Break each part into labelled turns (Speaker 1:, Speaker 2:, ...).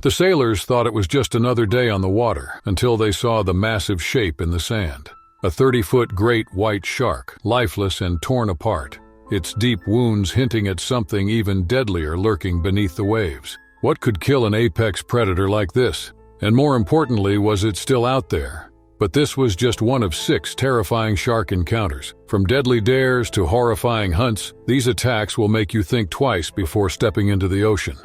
Speaker 1: The sailors thought it was just another day on the water until they saw the massive shape in the sand. A 30-foot great white shark, lifeless and torn apart, its deep wounds hinting at something even deadlier lurking beneath the waves. What could kill an apex predator like this? And more importantly, was it still out there? But this was just one of 6 terrifying shark encounters. From deadly dares to horrifying hunts, these attacks will make you think twice before stepping into the ocean.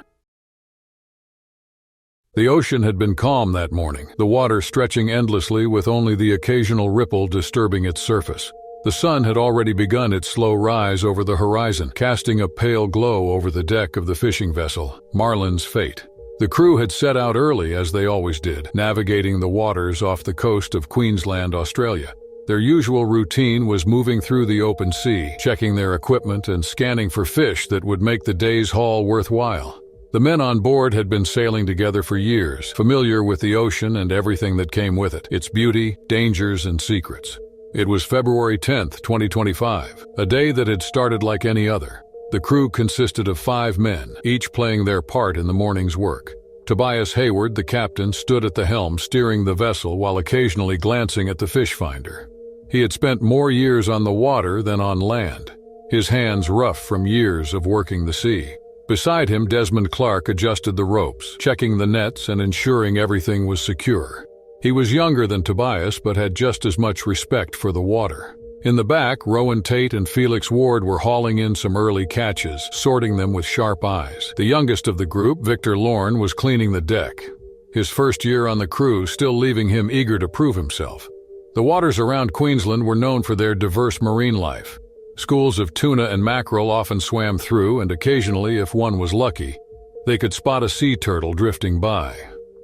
Speaker 1: The ocean had been calm that morning, the water stretching endlessly with only the occasional ripple disturbing its surface. The sun had already begun its slow rise over the horizon, casting a pale glow over the deck of the fishing vessel, Marlin's Fate. The crew had set out early, as they always did, navigating the waters off the coast of Queensland, Australia. Their usual routine was moving through the open sea, checking their equipment and scanning for fish that would make the day's haul worthwhile. The men on board had been sailing together for years, familiar with the ocean and everything that came with it, its beauty, dangers, and secrets. It was February 10th, 2025, a day that had started like any other. The crew consisted of 5 men, each playing their part in the morning's work. Tobias Hayward, the captain, stood at the helm steering the vessel while occasionally glancing at the fish finder. He had spent more years on the water than on land, his hands rough from years of working the sea. Beside him, Desmond Clark adjusted the ropes, checking the nets and ensuring everything was secure. He was younger than Tobias but had just as much respect for the water. In the back, Rowan Tate and Felix Ward were hauling in some early catches, sorting them with sharp eyes. The youngest of the group, Victor Lorne, was cleaning the deck, his first year on the crew still leaving him eager to prove himself. The waters around Queensland were known for their diverse marine life. Schools of tuna and mackerel often swam through, and occasionally, if one was lucky, they could spot a sea turtle drifting by.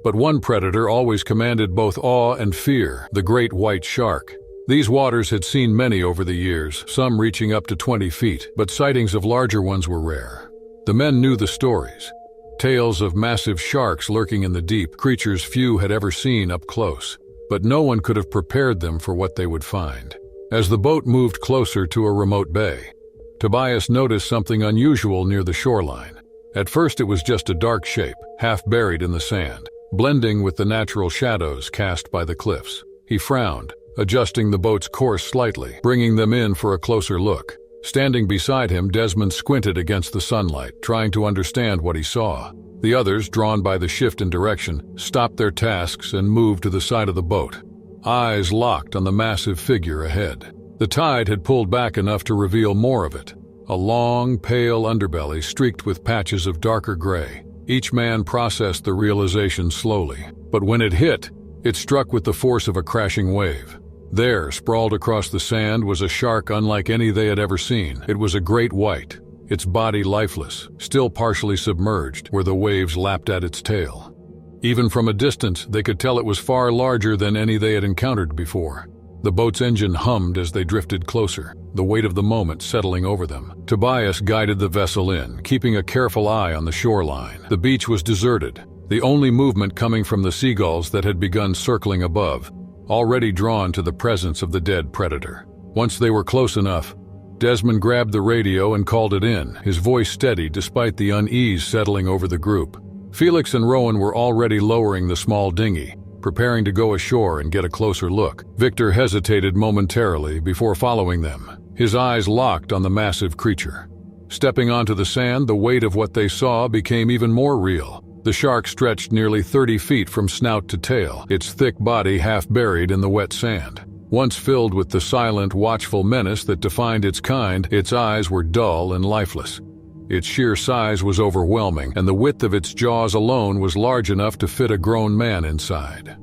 Speaker 1: But one predator always commanded both awe and fear, the great white shark. These waters had seen many over the years, some reaching up to 20 feet, but sightings of larger ones were rare. The men knew the stories. Tales of massive sharks lurking in the deep, creatures few had ever seen up close. But no one could have prepared them for what they would find. As the boat moved closer to a remote bay, Tobias noticed something unusual near the shoreline. At first it was just a dark shape, half buried in the sand, blending with the natural shadows cast by the cliffs. He frowned, adjusting the boat's course slightly, bringing them in for a closer look. Standing beside him, Desmond squinted against the sunlight, trying to understand what he saw. The others, drawn by the shift in direction, stopped their tasks and moved to the side of the boat, eyes locked on the massive figure ahead. The tide had pulled back enough to reveal more of it, a long, pale underbelly streaked with patches of darker gray. Each man processed the realization slowly, but when it hit, it struck with the force of a crashing wave. There, sprawled across the sand, was a shark unlike any they had ever seen. It was a great white, its body lifeless, still partially submerged where the waves lapped at its tail. Even from a distance, they could tell it was far larger than any they had encountered before. The boat's engine hummed as they drifted closer, the weight of the moment settling over them. Tobias guided the vessel in, keeping a careful eye on the shoreline. The beach was deserted, the only movement coming from the seagulls that had begun circling above, already drawn to the presence of the dead predator. Once they were close enough, Desmond grabbed the radio and called it in, his voice steady despite the unease settling over the group. Felix and Rowan were already lowering the small dinghy, preparing to go ashore and get a closer look. Victor hesitated momentarily before following them, his eyes locked on the massive creature. Stepping onto the sand, the weight of what they saw became even more real. The shark stretched nearly 30 feet from snout to tail, its thick body half buried in the wet sand. Once filled with the silent, watchful menace that defined its kind, its eyes were dull and lifeless. Its sheer size was overwhelming, and the width of its jaws alone was large enough to fit a grown man inside.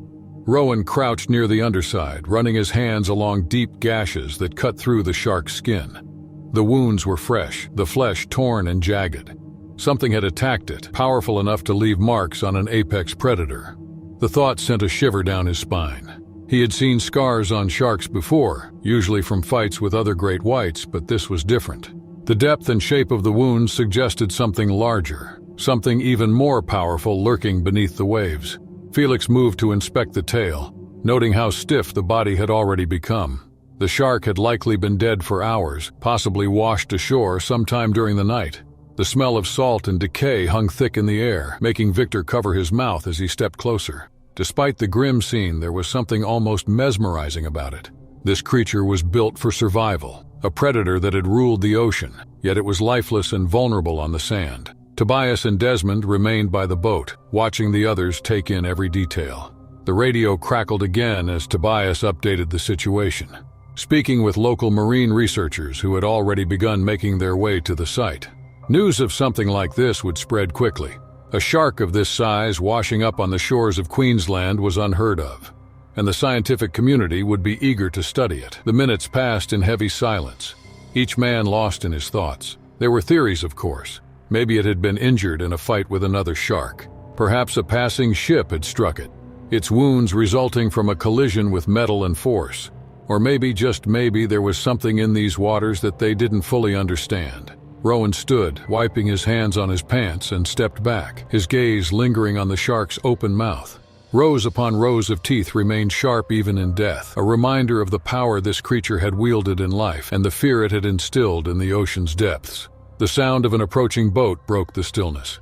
Speaker 1: Rowan crouched near the underside, running his hands along deep gashes that cut through the shark's skin. The wounds were fresh, the flesh torn and jagged. Something had attacked it, powerful enough to leave marks on an apex predator. The thought sent a shiver down his spine. He had seen scars on sharks before, usually from fights with other great whites, but this was different. The depth and shape of the wounds suggested something larger, something even more powerful lurking beneath the waves. Felix moved to inspect the tail, noting how stiff the body had already become. The shark had likely been dead for hours, possibly washed ashore sometime during the night. The smell of salt and decay hung thick in the air, making Victor cover his mouth as he stepped closer. Despite the grim scene, there was something almost mesmerizing about it. This creature was built for survival, a predator that had ruled the ocean, yet it was lifeless and vulnerable on the sand. Tobias and Desmond remained by the boat, watching the others take in every detail. The radio crackled again as Tobias updated the situation, speaking with local marine researchers who had already begun making their way to the site. News of something like this would spread quickly. A shark of this size washing up on the shores of Queensland was unheard of, and the scientific community would be eager to study it. The minutes passed in heavy silence, each man lost in his thoughts. There were theories, of course. Maybe it had been injured in a fight with another shark. Perhaps a passing ship had struck it, its wounds resulting from a collision with metal and force. Or maybe, just maybe, there was something in these waters that they didn't fully understand. Rowan stood, wiping his hands on his pants, and stepped back, his gaze lingering on the shark's open mouth. Rows upon rows of teeth remained sharp even in death, a reminder of the power this creature had wielded in life and the fear it had instilled in the ocean's depths. The sound of an approaching boat broke the stillness.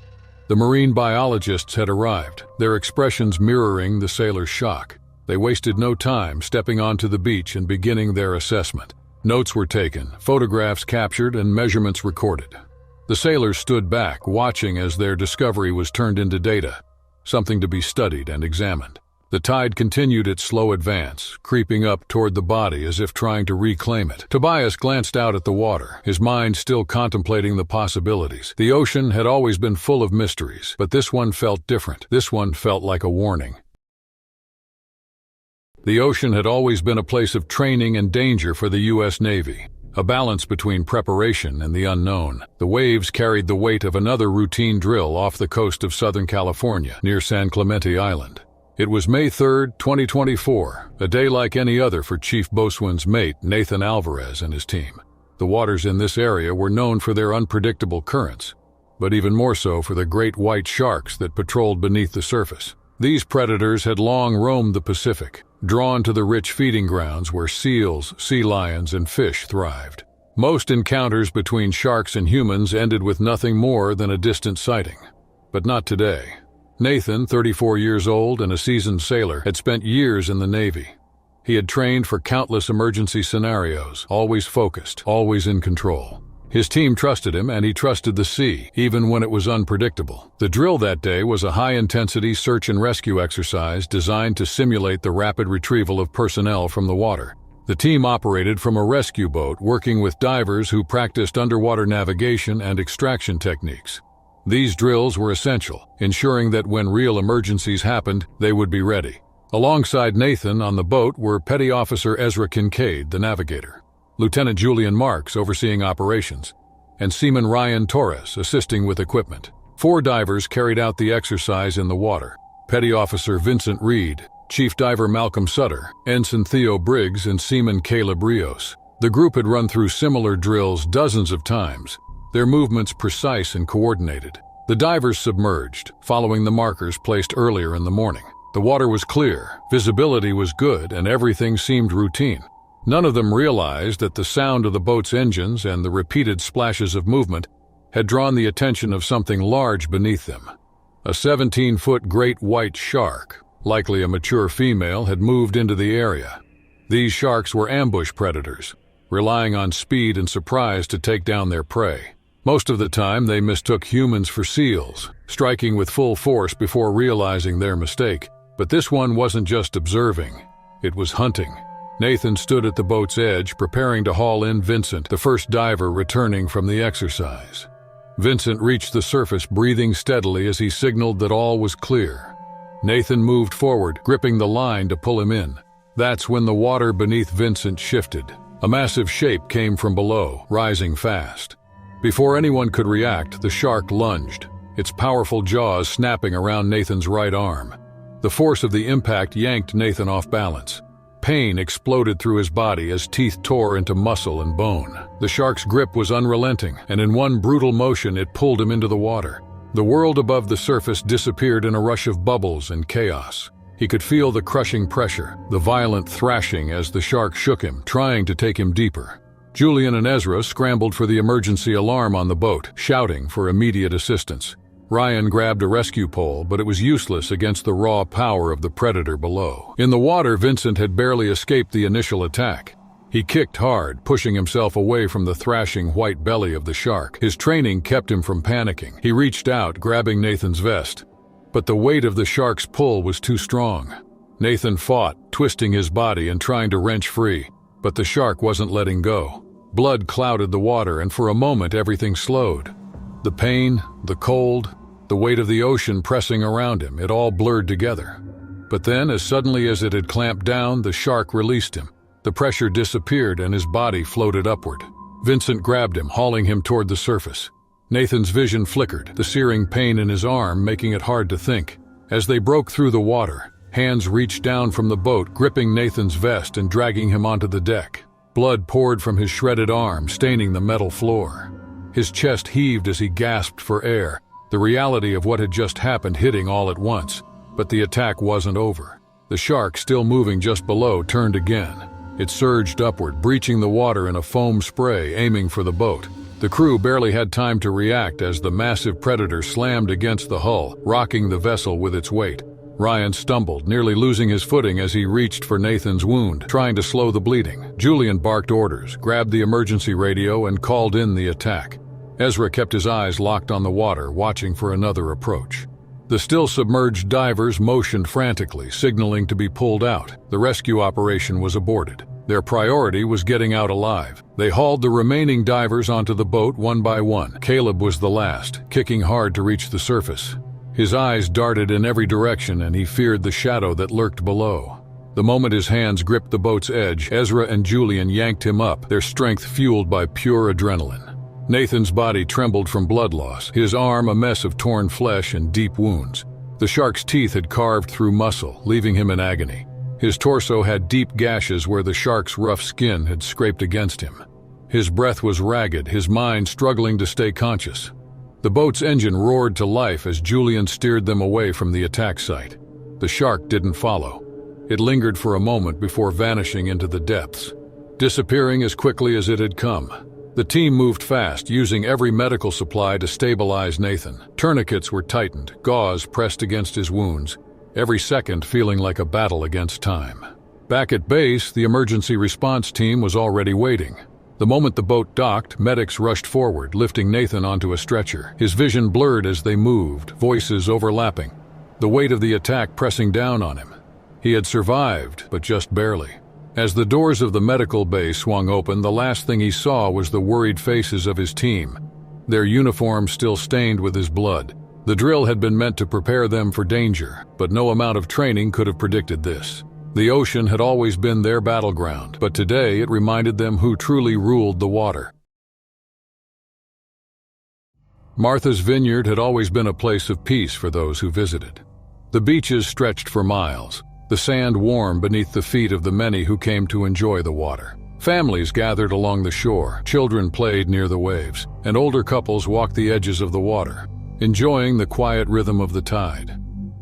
Speaker 1: The marine biologists had arrived, their expressions mirroring the sailors' shock. They wasted no time stepping onto the beach and beginning their assessment. Notes were taken, photographs captured, and measurements recorded. The sailors stood back, watching as their discovery was turned into data, something to be studied and examined. The tide continued its slow advance, creeping up toward the body as if trying to reclaim it. Tobias glanced out at the water, his mind still contemplating the possibilities. The ocean had always been full of mysteries, but this one felt different. This one felt like a warning. The ocean had always been a place of training and danger for the U.S. Navy, a balance between preparation and the unknown. The waves carried the weight of another routine drill off the coast of Southern California, near San Clemente Island. It was May 3, 2024, a day like any other for Chief Boatswain's mate Nathan Alvarez and his team. The waters in this area were known for their unpredictable currents, but even more so for the great white sharks that patrolled beneath the surface. These predators had long roamed the Pacific, drawn to the rich feeding grounds where seals, sea lions, and fish thrived. Most encounters between sharks and humans ended with nothing more than a distant sighting. But not today. Nathan, 34 years old and a seasoned sailor, had spent years in the Navy. He had trained for countless emergency scenarios, always focused, always in control. His team trusted him, and he trusted the sea, even when it was unpredictable. The drill that day was a high-intensity search and rescue exercise designed to simulate the rapid retrieval of personnel from the water. The team operated from a rescue boat, working with divers who practiced underwater navigation and extraction techniques. These drills were essential, ensuring that when real emergencies happened, they would be ready. Alongside Nathan on the boat were Petty Officer Ezra Kincaid, the navigator, Lieutenant Julian Marks overseeing operations, and Seaman Ryan Torres assisting with equipment. 4 divers carried out the exercise in the water: Petty Officer Vincent Reed, Chief Diver Malcolm Sutter, Ensign Theo Briggs, and Seaman Caleb Rios. The group had run through similar drills dozens of times, their movements precise and coordinated. The divers submerged, following the markers placed earlier in the morning. The water was clear, visibility was good, and everything seemed routine. None of them realized that the sound of the boat's engines and the repeated splashes of movement had drawn the attention of something large beneath them. A 17-foot great white shark, likely a mature female, had moved into the area. These sharks were ambush predators, relying on speed and surprise to take down their prey. Most of the time, they mistook humans for seals, striking with full force before realizing their mistake. But this one wasn't just observing, it was hunting. Nathan stood at the boat's edge, preparing to haul in Vincent, the first diver returning from the exercise. Vincent reached the surface, breathing steadily as he signaled that all was clear. Nathan moved forward, gripping the line to pull him in. That's when the water beneath Vincent shifted. A massive shape came from below, rising fast. Before anyone could react, the shark lunged, its powerful jaws snapping around Nathan's right arm. The force of the impact yanked Nathan off balance. Pain exploded through his body as teeth tore into muscle and bone. The shark's grip was unrelenting, and in one brutal motion it pulled him into the water. The world above the surface disappeared in a rush of bubbles and chaos. He could feel the crushing pressure, the violent thrashing as the shark shook him, trying to take him deeper. Julian and Ezra scrambled for the emergency alarm on the boat, shouting for immediate assistance. Ryan grabbed a rescue pole, but it was useless against the raw power of the predator below. In the water, Vincent had barely escaped the initial attack. He kicked hard, pushing himself away from the thrashing white belly of the shark. His training kept him from panicking. He reached out, grabbing Nathan's vest. But the weight of the shark's pull was too strong. Nathan fought, twisting his body and trying to wrench free, but the shark wasn't letting go. Blood clouded the water, and for a moment everything slowed. The pain, the cold, the weight of the ocean pressing around him, it all blurred together. But then, as suddenly as it had clamped down, the shark released him. The pressure disappeared and his body floated upward. Vincent grabbed him, hauling him toward the surface. Nathan's vision flickered, the searing pain in his arm making it hard to think. As they broke through the water, hands reached down from the boat, gripping Nathan's vest and dragging him onto the deck. Blood poured from his shredded arm, staining the metal floor. His chest heaved as he gasped for air, the reality of what had just happened hitting all at once. But the attack wasn't over. The shark, still moving just below, turned again. It surged upward, breaching the water in a foam spray, aiming for the boat. The crew barely had time to react as the massive predator slammed against the hull, rocking the vessel with its weight. Ryan stumbled, nearly losing his footing as he reached for Nathan's wound, trying to slow the bleeding. Julian barked orders, grabbed the emergency radio, and called in the attack. Ezra kept his eyes locked on the water, watching for another approach. The still submerged divers motioned frantically, signaling to be pulled out. The rescue operation was aborted. Their priority was getting out alive. They hauled the remaining divers onto the boat one by one. Caleb was the last, kicking hard to reach the surface. His eyes darted in every direction, and he feared the shadow that lurked below. The moment his hands gripped the boat's edge, Ezra and Julian yanked him up, their strength fueled by pure adrenaline. Nathan's body trembled from blood loss, his arm a mess of torn flesh and deep wounds. The shark's teeth had carved through muscle, leaving him in agony. His torso had deep gashes where the shark's rough skin had scraped against him. His breath was ragged, his mind struggling to stay conscious. The boat's engine roared to life as Julian steered them away from the attack site. The shark didn't follow. It lingered for a moment before vanishing into the depths, disappearing as quickly as it had come. The team moved fast, using every medical supply to stabilize Nathan. Tourniquets were tightened, gauze pressed against his wounds, every second feeling like a battle against time. Back at base, the emergency response team was already waiting. The moment the boat docked, medics rushed forward, lifting Nathan onto a stretcher. His vision blurred as they moved, voices overlapping, the weight of the attack pressing down on him. He had survived, but just barely. As the doors of the medical bay swung open, the last thing he saw was the worried faces of his team, their uniforms still stained with his blood. The drill had been meant to prepare them for danger, but no amount of training could have predicted this. The ocean had always been their battleground, but today it reminded them who truly ruled the water. Martha's Vineyard had always been a place of peace for those who visited. The beaches stretched for miles, the sand warm beneath the feet of the many who came to enjoy the water. Families gathered along the shore, children played near the waves, and older couples walked the edges of the water, enjoying the quiet rhythm of the tide.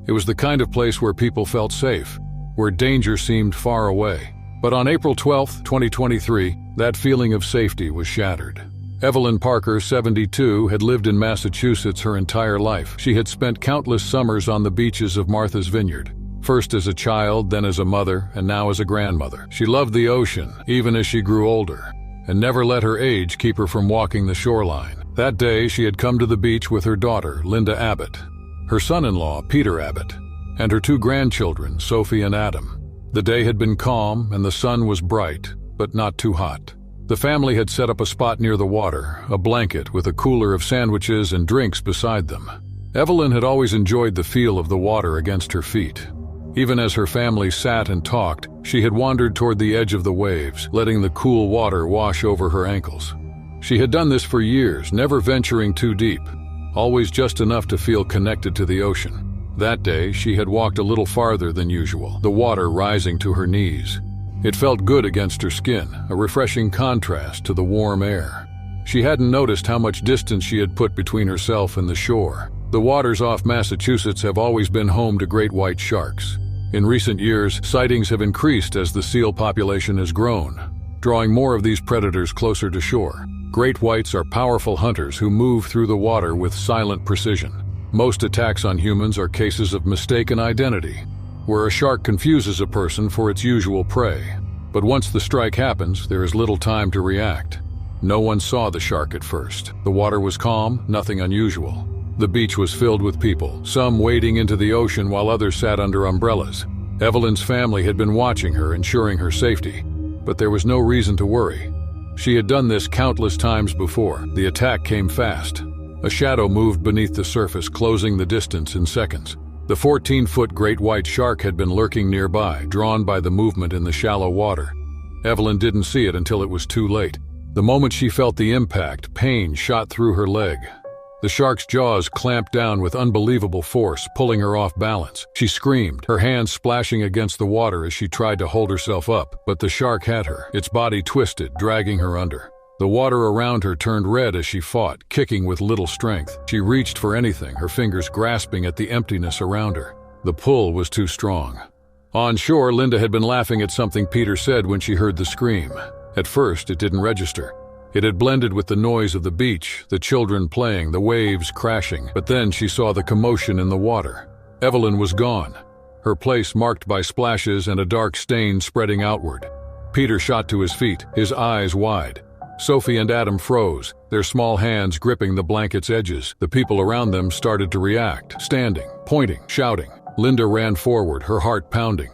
Speaker 1: It was the kind of place where people felt safe, where danger seemed far away. But on April 12, 2023, that feeling of safety was shattered. Evelyn Parker, 72, had lived in Massachusetts her entire life. She had spent countless summers on the beaches of Martha's Vineyard, first as a child, then as a mother, and now as a grandmother. She loved the ocean, even as she grew older, and never let her age keep her from walking the shoreline. That day, she had come to the beach with her daughter, Linda Abbott, her son-in-law, Peter Abbott, and her two grandchildren, Sophie and Adam. The day had been calm, and the sun was bright, but not too hot. The family had set up a spot near the water, a blanket with a cooler of sandwiches and drinks beside them. Evelyn had always enjoyed the feel of the water against her feet. Even as her family sat and talked, she had wandered toward the edge of the waves, letting the cool water wash over her ankles. She had done this for years, never venturing too deep, always just enough to feel connected to the ocean. That day, she had walked a little farther than usual, the water rising to her knees. It felt good against her skin, a refreshing contrast to the warm air. She hadn't noticed how much distance she had put between herself and the shore. The waters off Massachusetts have always been home to great white sharks. In recent years, sightings have increased as the seal population has grown. drawing more of these predators closer to shore. Great whites are powerful hunters who move through the water with silent precision. Most attacks on humans are cases of mistaken identity, where a shark confuses a person for its usual prey. But once the strike happens, there is little time to react. No one saw the shark at first. The water was calm, nothing unusual. The beach was filled with people, some wading into the ocean while others sat under umbrellas. Evelyn's family had been watching her, ensuring her safety, but there was no reason to worry. She had done this countless times before. The attack came fast. A shadow moved beneath the surface, closing the distance in seconds. The 14-foot great white shark had been lurking nearby, drawn by the movement in the shallow water. Evelyn didn't see it until it was too late. The moment she felt the impact, pain shot through her leg. The shark's jaws clamped down with unbelievable force, pulling her off balance. She screamed, her hands splashing against the water as she tried to hold herself up, but the shark had her, its body twisted, dragging her under. The water around her turned red as she fought, kicking with little strength. She reached for anything, her fingers grasping at the emptiness around her. The pull was too strong. On shore, Linda had been laughing at something Peter said when she heard the scream. At first, it didn't register. It had blended with the noise of the beach, the children playing, the waves crashing, but then she saw the commotion in the water. Evelyn was gone, her place marked by splashes and a dark stain spreading outward. Peter shot to his feet, his eyes wide. Sophie and Adam froze, their small hands gripping the blanket's edges. The people around them started to react, standing, pointing, shouting. Linda ran forward, her heart pounding.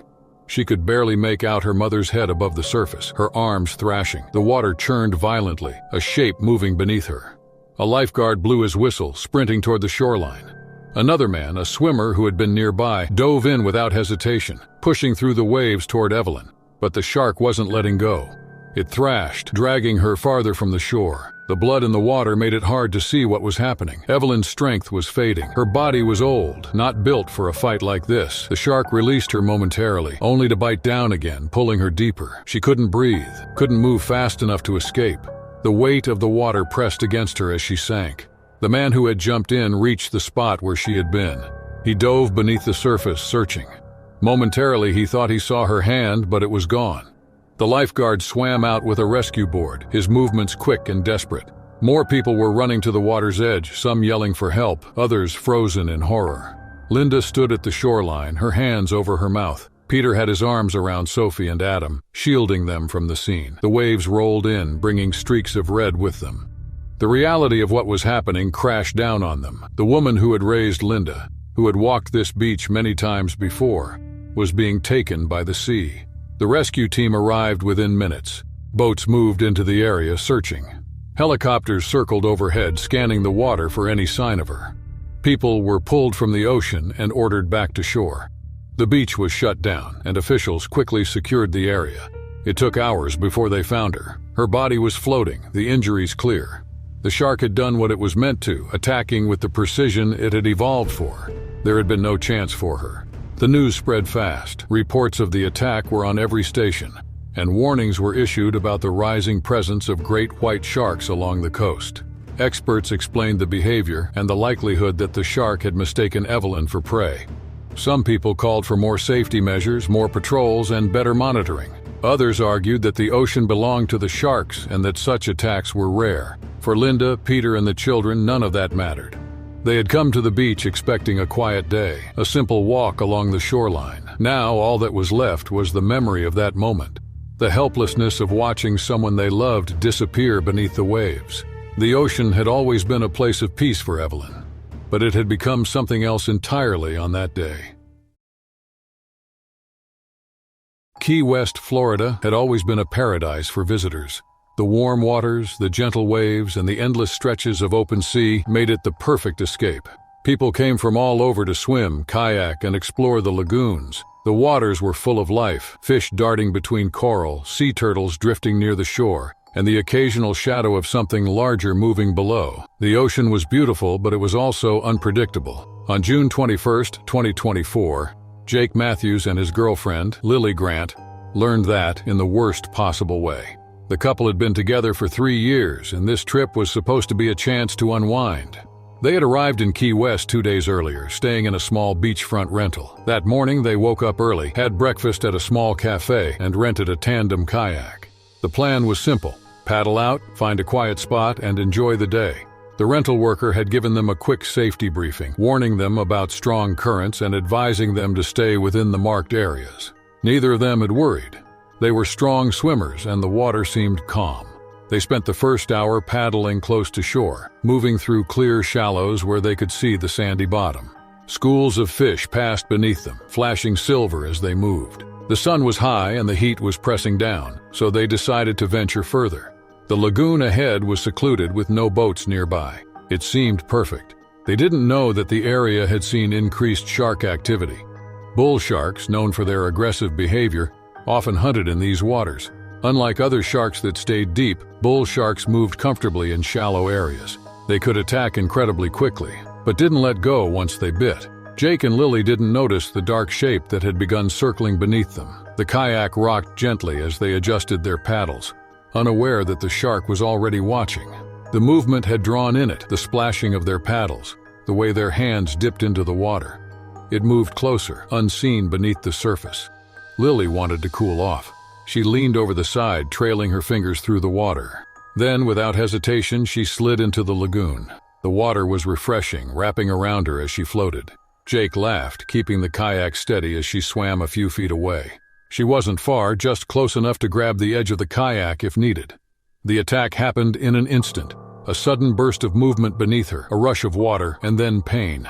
Speaker 1: She could barely make out her mother's head above the surface, her arms thrashing. The water churned violently, a shape moving beneath her. A lifeguard blew his whistle, sprinting toward the shoreline. Another man, a swimmer who had been nearby, dove in without hesitation, pushing through the waves toward Evelyn. But the shark wasn't letting go. It thrashed, dragging her farther from the shore. The blood in the water made it hard to see what was happening. Evelyn's strength was fading. Her body was old, not built for a fight like this. The shark released her momentarily, only to bite down again, pulling her deeper. She couldn't breathe, couldn't move fast enough to escape. The weight of the water pressed against her as she sank. The man who had jumped in reached the spot where she had been. He dove beneath the surface, searching. Momentarily, he thought he saw her hand, but it was gone. The lifeguard swam out with a rescue board, his movements quick and desperate. More people were running to the water's edge, some yelling for help, others frozen in horror. Linda stood at the shoreline, her hands over her mouth. Peter had his arms around Sophie and Adam, shielding them from the scene. The waves rolled in, bringing streaks of red with them. The reality of what was happening crashed down on them. The woman who had raised Linda, who had walked this beach many times before, was being taken by the sea. The rescue team arrived within minutes. Boats moved into the area, searching. Helicopters circled overhead, scanning the water for any sign of her. People were pulled from the ocean and ordered back to shore. The beach was shut down, and officials quickly secured the area. It took hours before they found her. Her body was floating, the injuries clear. The shark had done what it was meant to, attacking with the precision it had evolved for. There had been no chance for her. The news spread fast. Reports of the attack were on every station, and warnings were issued about the rising presence of great white sharks along the coast. Experts explained the behavior and the likelihood that the shark had mistaken Evelyn for prey. Some people called for more safety measures, more patrols, and better monitoring. Others argued that the ocean belonged to the sharks and that such attacks were rare. For Linda, Peter, and the children, none of that mattered. They had come to the beach expecting a quiet day, a simple walk along the shoreline. Now all that was left was the memory of that moment, the helplessness of watching someone they loved disappear beneath the waves. The ocean had always been a place of peace for Evelyn, but it had become something else entirely on that day. Key West, Florida, had always been a paradise for visitors. The warm waters, the gentle waves, and the endless stretches of open sea made it the perfect escape. People came from all over to swim, kayak, and explore the lagoons. The waters were full of life, fish darting between coral, sea turtles drifting near the shore, and the occasional shadow of something larger moving below. The ocean was beautiful, but it was also unpredictable. On June 21, 2024, Jake Matthews and his girlfriend, Lily Grant, learned that in the worst possible way. The couple had been together for 3 years, and this trip was supposed to be a chance to unwind. They had arrived in Key West 2 days earlier, staying in a small beachfront rental. That morning, they woke up early, had breakfast at a small cafe, and rented a tandem kayak. The The plan was simple: paddle out, find a quiet spot, and enjoy the day. The rental worker had given them a quick safety briefing, warning them about strong currents and advising them to stay within the marked areas. Neither of them had worried. They were strong swimmers and the water seemed calm. They spent the first hour paddling close to shore, moving through clear shallows where they could see the sandy bottom. Schools of fish passed beneath them, flashing silver as they moved. The sun was high and the heat was pressing down, so they decided to venture further. The lagoon ahead was secluded with no boats nearby. It seemed perfect. They didn't know that the area had seen increased shark activity. Bull sharks, known for their aggressive behavior, often hunted in these waters. Unlike other sharks that stayed deep, bull sharks moved comfortably in shallow areas. They could attack incredibly quickly, but didn't let go once they bit. Jake and Lily didn't notice the dark shape that had begun circling beneath them. The kayak rocked gently as they adjusted their paddles, unaware that the shark was already watching. The movement had drawn in it, the splashing of their paddles, the way their hands dipped into the water. It moved closer, unseen beneath the surface. Lily wanted to cool off. She leaned over the side, trailing her fingers through the water. Then, without hesitation, she slid into the lagoon. The water was refreshing, wrapping around her as she floated. Jake laughed, keeping the kayak steady as she swam a few feet away. She wasn't far, just close enough to grab the edge of the kayak if needed. The attack happened in an instant. A sudden burst of movement beneath her, a rush of water, and then pain.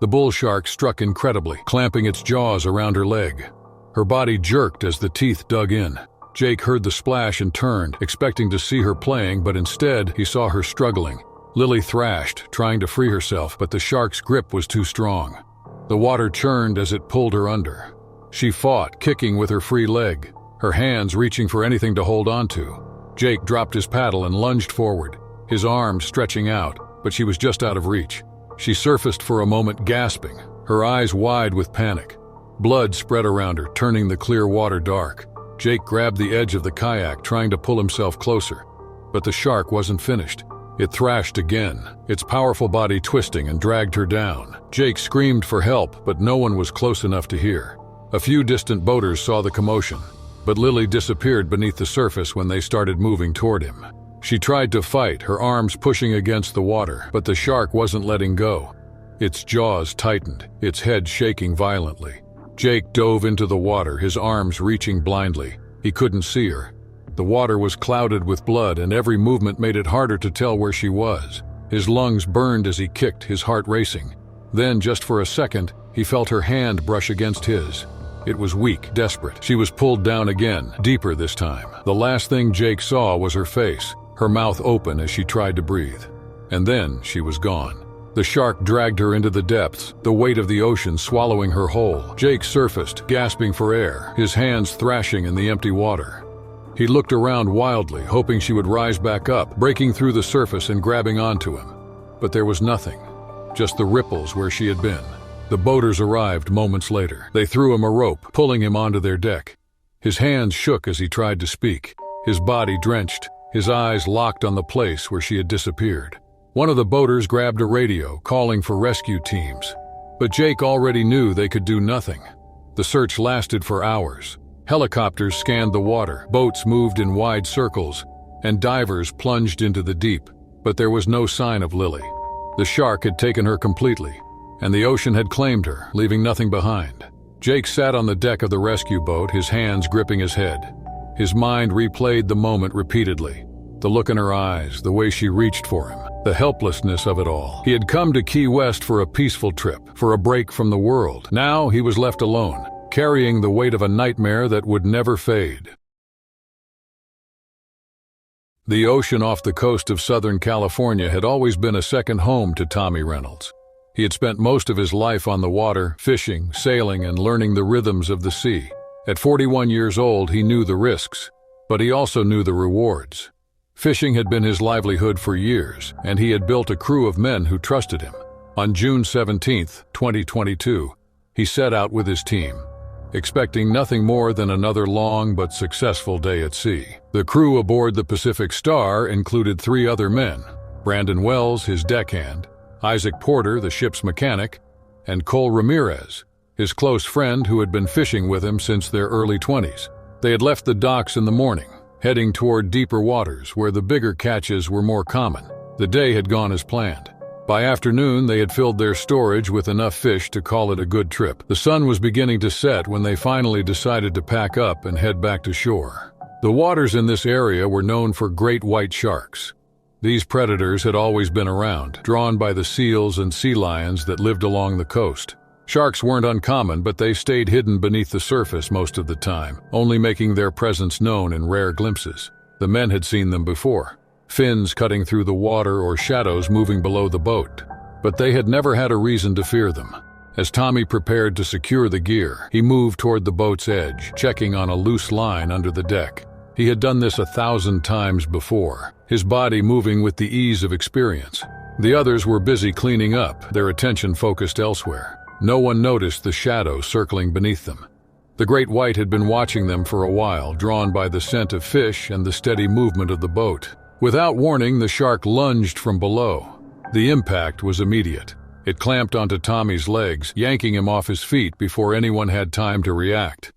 Speaker 1: The bull shark struck incredibly, clamping its jaws around her leg. Her body jerked as the teeth dug in. Jake heard the splash and turned, expecting to see her playing, but instead he saw her struggling. Lily thrashed, trying to free herself, but the shark's grip was too strong. The water churned as it pulled her under. She fought, kicking with her free leg, her hands reaching for anything to hold onto. Jake dropped his paddle and lunged forward, his arms stretching out, but she was just out of reach. She surfaced for a moment, gasping, her eyes wide with panic. Blood spread around her, turning the clear water dark. Jake grabbed the edge of the kayak, trying to pull himself closer. But the shark wasn't finished. It thrashed again, its powerful body twisting and dragged her down. Jake screamed for help, but no one was close enough to hear. A few distant boaters saw the commotion, but Lily disappeared beneath the surface when they started moving toward him. She tried to fight, her arms pushing against the water, but the shark wasn't letting go. Its jaws tightened, its head shaking violently. Jake dove into the water, his arms reaching blindly. He couldn't see her. The water was clouded with blood, and every movement made it harder to tell where she was. His lungs burned as he kicked, his heart racing. Then, just for a second, he felt her hand brush against his. It was weak, desperate. She was pulled down again, deeper this time. The last thing Jake saw was her face, her mouth open as she tried to breathe. And then she was gone. The shark dragged her into the depths, the weight of the ocean swallowing her whole. Jake surfaced, gasping for air, his hands thrashing in the empty water. He looked around wildly, hoping she would rise back up, breaking through the surface and grabbing onto him. But there was nothing, just the ripples where she had been. The boaters arrived moments later. They threw him a rope, pulling him onto their deck. His hands shook as he tried to speak, his body drenched, his eyes locked on the place where she had disappeared. One of the boaters grabbed a radio, calling for rescue teams. But Jake already knew they could do nothing. The search lasted for hours. Helicopters scanned the water, boats moved in wide circles, and divers plunged into the deep. But there was no sign of Lily. The shark had taken her completely, and the ocean had claimed her, leaving nothing behind. Jake sat on the deck of the rescue boat, his hands gripping his head. His mind replayed the moment repeatedly. The look in her eyes, the way she reached for him, the helplessness of it all. He had come to Key West for a peaceful trip, for a break from the world. Now he was left alone, carrying the weight of a nightmare that would never fade. The ocean off the coast of Southern California had always been a second home to Tommy Reynolds. He had spent most of his life on the water, fishing, sailing, and learning the rhythms of the sea. At 41 years old, he knew the risks, but he also knew the rewards. Fishing had been his livelihood for years, and he had built a crew of men who trusted him. On June 17, 2022, he set out with his team, expecting nothing more than another long but successful day at sea. The crew aboard the Pacific Star included 3 other men: Brandon Wells, his deckhand, Isaac Porter, the ship's mechanic, and Cole Ramirez, his close friend who had been fishing with him since their early 20s. They had left the docks in the morning, heading toward deeper waters where the bigger catches were more common. The day had gone as planned. By afternoon, they had filled their storage with enough fish to call it a good trip. The sun was beginning to set when they finally decided to pack up and head back to shore. The waters in this area were known for great white sharks. These predators had always been around, drawn by the seals and sea lions that lived along the coast. Sharks weren't uncommon, but they stayed hidden beneath the surface most of the time, only making their presence known in rare glimpses. The men had seen them before, fins cutting through the water or shadows moving below the boat, but they had never had a reason to fear them. As Tommy prepared to secure the gear, he moved toward the boat's edge, checking on a loose line under the deck. He had done this 1,000 times before, his body moving with the ease of experience. The others were busy cleaning up, their attention focused elsewhere. No one noticed the shadow circling beneath them. The great white had been watching them for a while, drawn by the scent of fish and the steady movement of the boat. Without warning, the shark lunged from below. The impact was immediate. It clamped onto Tommy's legs, yanking him off his feet before anyone had time to react.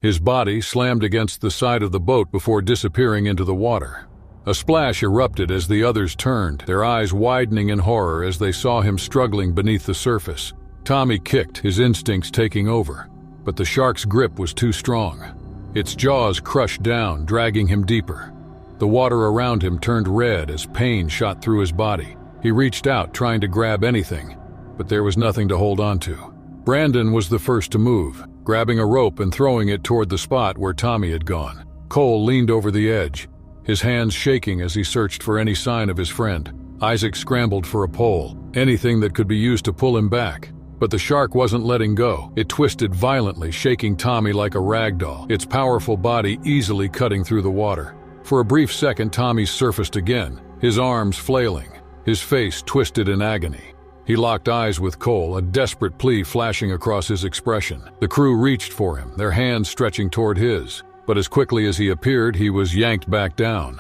Speaker 1: His body slammed against the side of the boat before disappearing into the water. A splash erupted as the others turned, their eyes widening in horror as they saw him struggling beneath the surface. Tommy kicked, his instincts taking over, but the shark's grip was too strong. Its jaws crushed down, dragging him deeper. The water around him turned red as pain shot through his body. He reached out, trying to grab anything, but there was nothing to hold on to. Brandon was the first to move, grabbing a rope and throwing it toward the spot where Tommy had gone. Cole leaned over the edge, his hands shaking as he searched for any sign of his friend. Isaac scrambled for a pole, anything that could be used to pull him back. But the shark wasn't letting go. It twisted violently, shaking Tommy like a rag doll, its powerful body easily cutting through the water. For a brief second, Tommy surfaced again, his arms flailing, his face twisted in agony. He locked eyes with Cole, a desperate plea flashing across his expression. The crew reached for him, their hands stretching toward his. But as quickly as he appeared, he was yanked back down.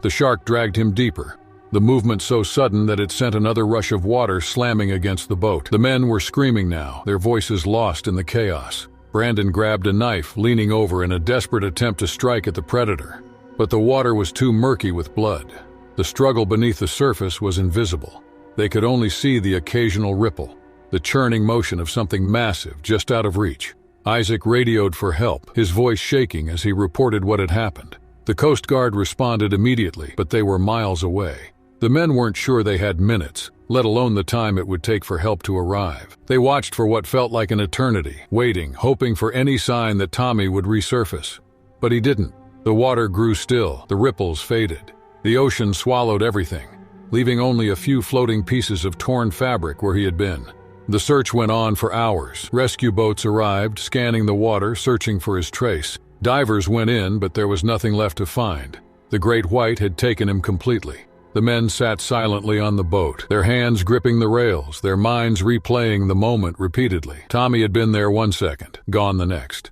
Speaker 1: The shark dragged him deeper, the movement so sudden that it sent another rush of water slamming against the boat. The men were screaming now, their voices lost in the chaos. Brandon grabbed a knife, leaning over in a desperate attempt to strike at the predator. But the water was too murky with blood. The struggle beneath the surface was invisible. They could only see the occasional ripple, the churning motion of something massive just out of reach. Isaac radioed for help, his voice shaking as he reported what had happened. The Coast Guard responded immediately, but they were miles away. The men weren't sure they had minutes, let alone the time it would take for help to arrive. They watched for what felt like an eternity, waiting, hoping for any sign that Tommy would resurface. But he didn't. The water grew still, the ripples faded. The ocean swallowed everything, leaving only a few floating pieces of torn fabric where he had been. The search went on for hours. Rescue boats arrived, scanning the water, searching for his trace. Divers went in, but there was nothing left to find. The great white had taken him completely. The men sat silently on the boat, their hands gripping the rails, their minds replaying the moment repeatedly. Tommy had been there 1 second, gone the next.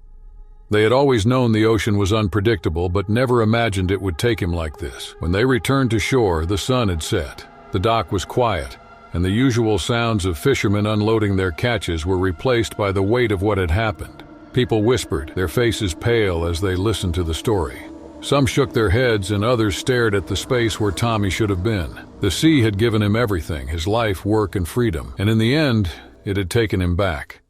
Speaker 1: They had always known the ocean was unpredictable, but never imagined it would take him like this. When they returned to shore, the sun had set. The dock was quiet, and the usual sounds of fishermen unloading their catches were replaced by the weight of what had happened. People whispered, their faces pale as they listened to the story. Some shook their heads and others stared at the space where Tommy should have been. The sea had given him everything, his life, work, and freedom, and in the end, it had taken him back.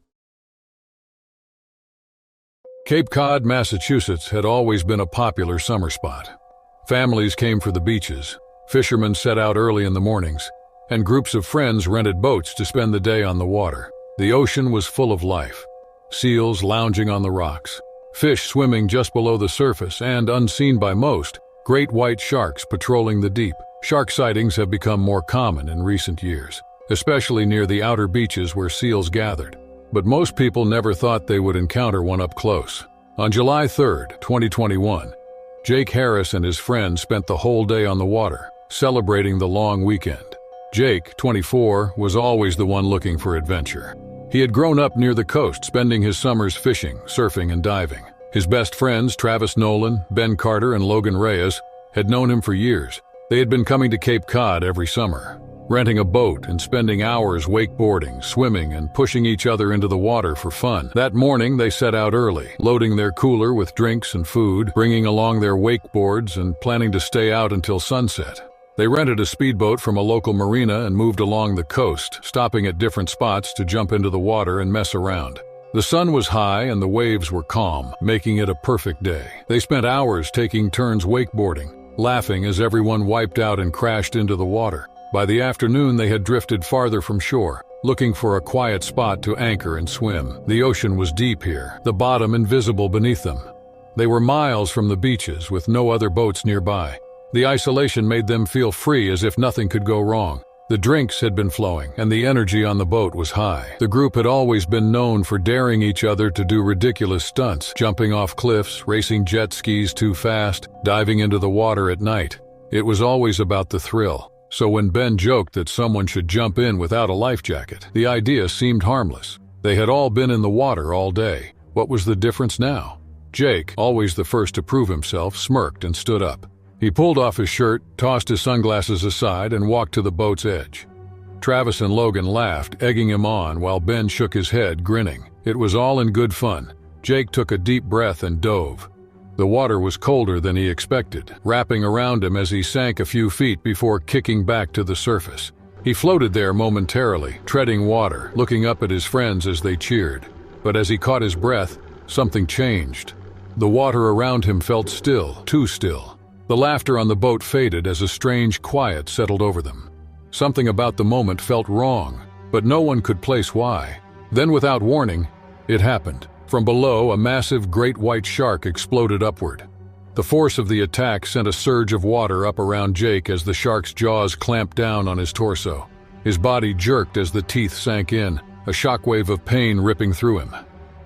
Speaker 1: Cape Cod, Massachusetts had always been a popular summer spot. Families came for the beaches, fishermen set out early in the mornings, and groups of friends rented boats to spend the day on the water. The ocean was full of life. Seals lounging on the rocks, fish swimming just below the surface, and, unseen by most, great white sharks patrolling the deep. Shark sightings have become more common in recent years, especially near the outer beaches where seals gathered. But most people never thought they would encounter one up close. On July 3, 2021, Jake Harris and his friends spent the whole day on the water, celebrating the long weekend. Jake, 24, was always the one looking for adventure. He had grown up near the coast, spending his summers fishing, surfing, and diving. His best friends, Travis Nolan, Ben Carter, and Logan Reyes, had known him for years. They had been coming to Cape Cod every summer. renting a boat and spending hours wakeboarding, swimming, and pushing each other into the water for fun. That morning, they set out early, loading their cooler with drinks and food, bringing along their wakeboards, and planning to stay out until sunset. They rented a speedboat from a local marina and moved along the coast, stopping at different spots to jump into the water and mess around. The sun was high and the waves were calm, making it a perfect day. They spent hours taking turns wakeboarding, laughing as everyone wiped out and crashed into the water. By the afternoon, they had drifted farther from shore, looking for a quiet spot to anchor and swim. The ocean was deep here, the bottom invisible beneath them. They were miles from the beaches with no other boats nearby. The isolation made them feel free, as if nothing could go wrong. The drinks had been flowing, and the energy on the boat was high. The group had always been known for daring each other to do ridiculous stunts, jumping off cliffs, racing jet skis too fast, diving into the water at night. It was always about the thrill. So when Ben joked that someone should jump in without a life jacket, the idea seemed harmless. They had all been in the water all day. What was the difference now? Jake, always the first to prove himself, smirked and stood up. He pulled off his shirt, tossed his sunglasses aside, and walked to the boat's edge. Travis and Logan laughed, egging him on, while Ben shook his head, grinning. It was all in good fun. Jake took a deep breath and dove. The water was colder than he expected, wrapping around him as he sank a few feet before kicking back to the surface. He floated there momentarily, treading water, looking up at his friends as they cheered. But as he caught his breath, something changed. The water around him felt still, too still. The laughter on the boat faded as a strange quiet settled over them. Something about the moment felt wrong, but no one could place why. Then, without warning, it happened. From below, a massive great white shark exploded upward. The force of the attack sent a surge of water up around Jake as the shark's jaws clamped down on his torso. His body jerked as the teeth sank in, a shockwave of pain ripping through him.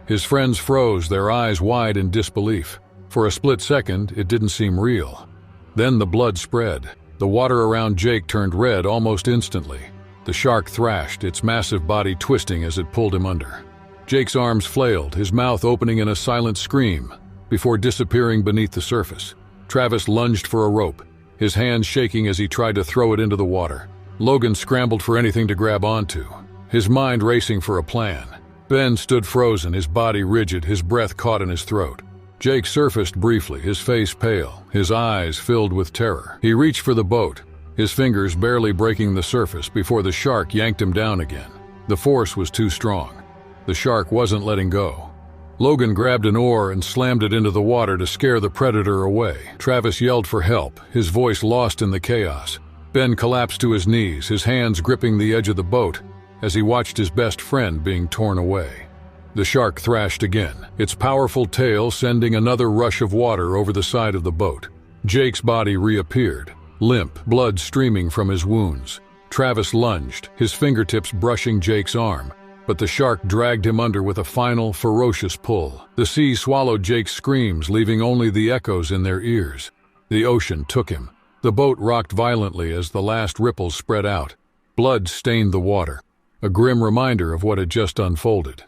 Speaker 1: His friends froze, their eyes wide in disbelief. For a split second, it didn't seem real. Then the blood spread. The water around Jake turned red almost instantly. The shark thrashed, its massive body twisting as it pulled him under. Jake's arms flailed, his mouth opening in a silent scream, before disappearing beneath the surface. Travis lunged for a rope, his hands shaking as he tried to throw it into the water. Logan scrambled for anything to grab onto, his mind racing for a plan. Ben stood frozen, his body rigid, his breath caught in his throat. Jake surfaced briefly, his face pale, his eyes filled with terror. He reached for the boat, his fingers barely breaking the surface before the shark yanked him down again. The force was too strong. The shark wasn't letting go. Logan grabbed an oar and slammed it into the water to scare the predator away. Travis yelled for help, his voice lost in the chaos. Ben collapsed to his knees, his hands gripping the edge of the boat, as he watched his best friend being torn away. The shark thrashed again, its powerful tail sending another rush of water over the side of the boat. Jake's body reappeared, limp, blood streaming from his wounds. Travis lunged, his fingertips brushing Jake's arm, but the shark dragged him under with a final, ferocious pull. The sea swallowed Jake's screams, leaving only the echoes in their ears. The ocean took him. The boat rocked violently as the last ripples spread out. Blood stained the water, a grim reminder of what had just unfolded.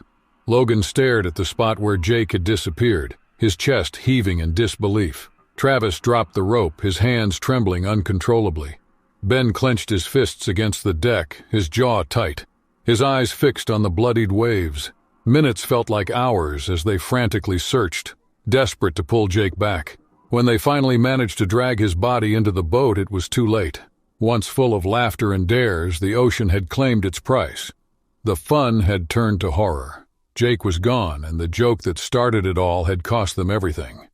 Speaker 1: Logan stared at the spot where Jake had disappeared, his chest heaving in disbelief. Travis dropped the rope, his hands trembling uncontrollably. Ben clenched his fists against the deck, his jaw tight, his eyes fixed on the bloodied waves. Minutes felt like hours as they frantically searched, desperate to pull Jake back. When they finally managed to drag his body into the boat, it was too late. Once full of laughter and dares, the ocean had claimed its price. The fun had turned to horror. Jake was gone, and the joke that started it all had cost them everything.